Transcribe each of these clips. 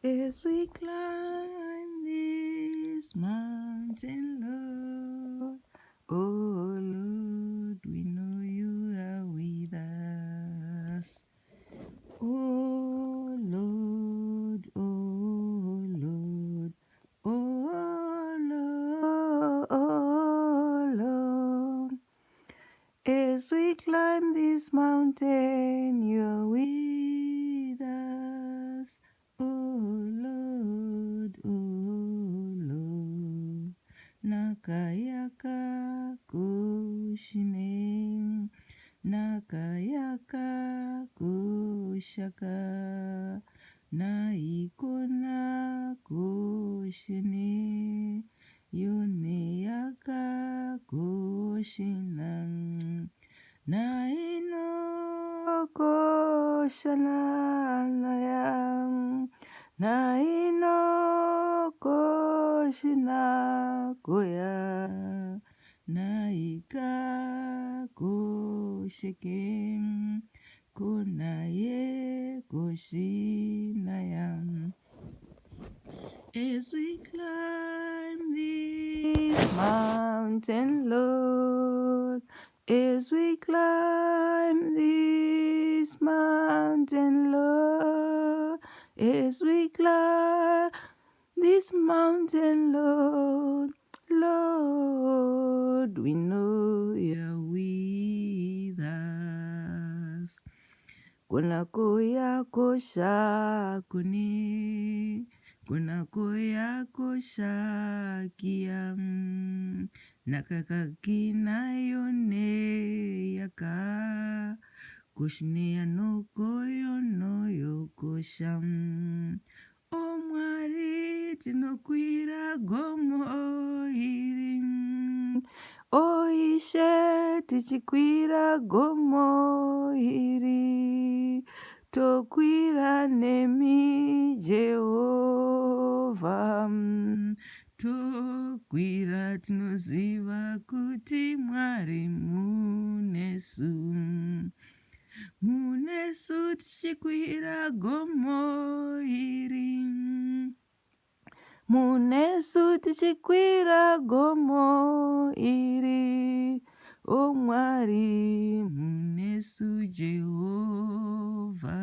As we climb this mountain, Lord, oh Lord, we know you are with us. Oh Lord, oh Lord, oh Lord, oh Lord. As we climb this mountain, you're with us. Oh Lord, oh Lord. Nakayaka kushine, nakayaka kushaka, naikona kushine. Yuneyaka Goshinan Naino Goshanayam Naino Goshina Goya Naika Goshikim Kunaye Goshinayam. As we climb this mountain, Lord, as we climb this mountain, Lord, as we climb this mountain, Lord, Lord, we know you're with us. Kunakuya kushakuni, kunakuya kushakiam, nakakakina yone yaka, kushnia no koyo no yokosham. O mwari tinokwira gomo irim. O ishe tichikwira gomo iri. Tokwira nemi Jehova. Tokwira tinoziva kuti mwari munesu. Munesu tichikwira gomo iri. Munesu tichikwira gomo iri. O mwari munesu Jehova.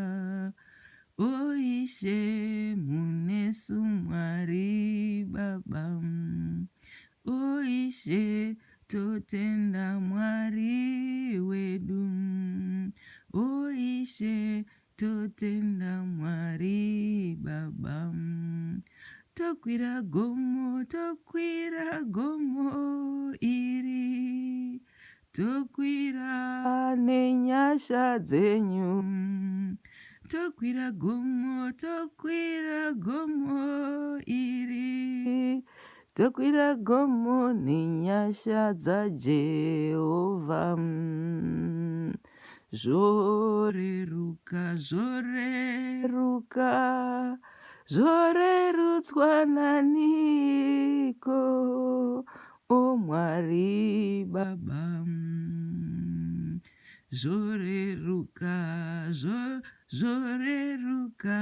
O ishe munesu mwari baba. O ishe totenda mwari wedu. O ishe totenda mwari baba. Tokwira gomo iri. Tokwira nenyasha dzenyu. Tokwira gomo iri. Tokwira gomo nenyasha dza Jehova. Zvoreruka, zvoreruka, zvorerutswa naniko, o Mwari Baba. Zvoreruka, zvoreruka,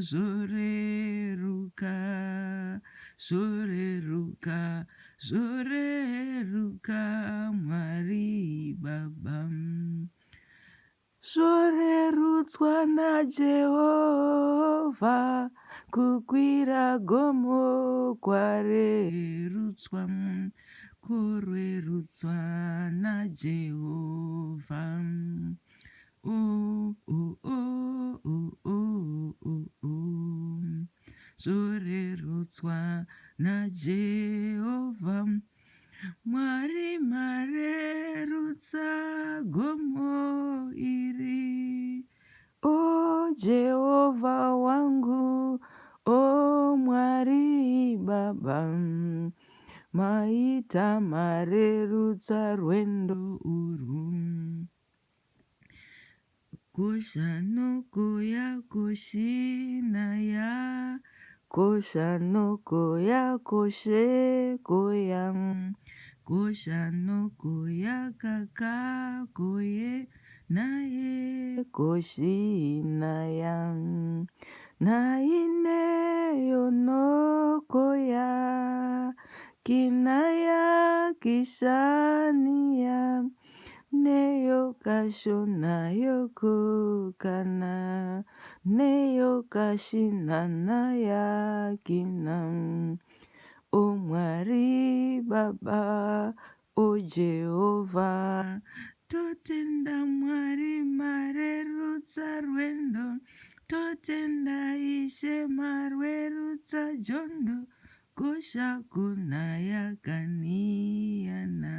zvoreruka, zvoreruka, zvoreruka, Mwari Baba. Zvorerutswa naJehovha, kukwira gomo kwarerutswa, kurerutswa naJehovha. Oh, oh, oh, oh, oh, oh, oh. Zvorerutswa naJehovha. Mwari marerutsa gomo iri. O Jehova wangu, o Mwari Baba, maita marerutsa rwendo urwu. Koshanoko ya koshinaya, koshanoko ya koshe koyam. Koshanoko ya kaka koye naye koshinaya. Naine yonokoya kinaya kishania neyo kashona yoko kana neyo kashinana yakinam. O Mwari Baba, O Jehovah, totenda Mwari marerutsa rwendo, totenda Ishe marwerutsa jondo, kosha kunayakaniana.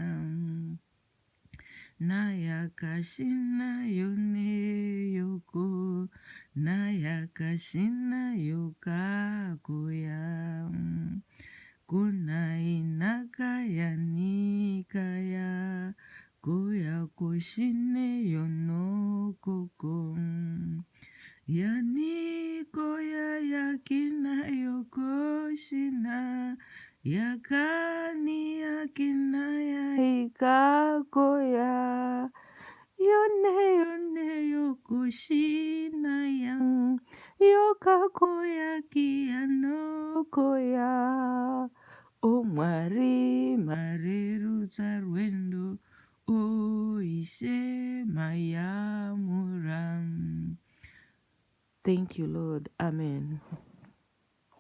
Nayakashina yone yoko, Nayakashina yokakoya. Kuna inakaya nikaya koya koshine yono koko yani koya yakina yokoshina yakani yakina ya ikakoya yone yokoshina yang yokakoya kiano koya. O Mwari marerutsa rwendo, O Ishe mayamuram. Thank you, Lord. Amen.